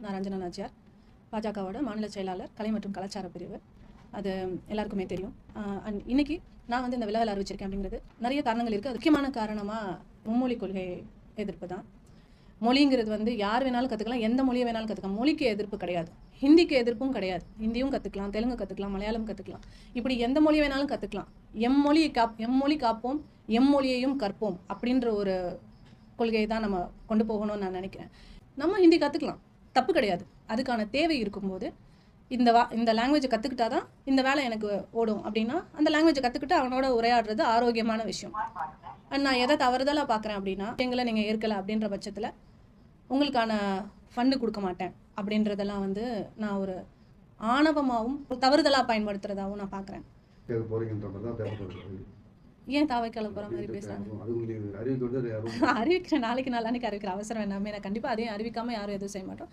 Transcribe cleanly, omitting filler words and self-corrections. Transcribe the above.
நான் ரஞ்சனா நாச்சியார், பாஜகவோட மாநில செயலாளர் கலை மற்றும் கலாச்சார பிரிவு. அது எல்லாருக்குமே தெரியும். அண்ட் இன்னைக்கு நான் வந்து இந்த விலகல் அறிவிச்சிருக்கேன் அப்படிங்கிறது நிறைய காரணங்கள் இருக்குது. அது முக்கியமான காரணமாக மும்மொழி கொள்கை எதிர்ப்பு தான். மொழிங்கிறது வந்து யார் வேணாலும் கற்றுக்கலாம், எந்த மொழியை வேணாலும் கற்றுக்கலாம். மொழிக்கு எதிர்ப்பு கிடையாது, ஹிந்திக்கு எதிர்ப்பும் கிடையாது. ஹிந்தியும் கற்றுக்கலாம், தெலுங்கு கற்றுக்கலாம், மலையாளம் கற்றுக்கலாம், இப்படி எந்த மொழி வேணாலும் கற்றுக்கலாம். எம்மொழி காப்போம், எம்மொழியையும் கற்போம் அப்படின்ற ஒரு கொள்கையை தான் நம்ம கொண்டு போகணும்னு நான் நினைக்கிறேன். நம்ம ஹிந்தி கற்றுக்கலாம், தப்பு கிடையாது. அதுக்கான தேவை இருக்கும்போது இந்த லாங்குவேஜை கற்றுக்கிட்டா தான் இந்த வேலை எனக்கு ஓடும் அப்படின்னா அந்த லாங்குவேஜை கற்றுக்கிட்டு அவனோட உரையாடுறது ஆரோக்கியமான விஷயம். அண்ட் நான் எதை தவறுதலாக பார்க்குறேன் அப்படின்னா, எங்களை நீங்கள் ஏற்கலை அப்படின்ற பட்சத்தில் உங்களுக்கான ஃபண்டு கொடுக்க மாட்டேன் அப்படின்றதெல்லாம் வந்து நான் ஒரு ஆணவமாகவும் தவறுதலாக பயன்படுத்துறதாகவும் நான் பார்க்குறேன். ஏன் தாவைக்கால போகிற மாதிரி பேசுகிறாங்க? அறிவிக்கிறேன், நாளைக்கு நாளான்னைக்கு அறிவிக்கிற அவசரம் எல்லாமே நான் கண்டிப்பாக அதையும் அறிவிக்காமல் யாரும் எதுவும் செய்ய மாட்டோம்.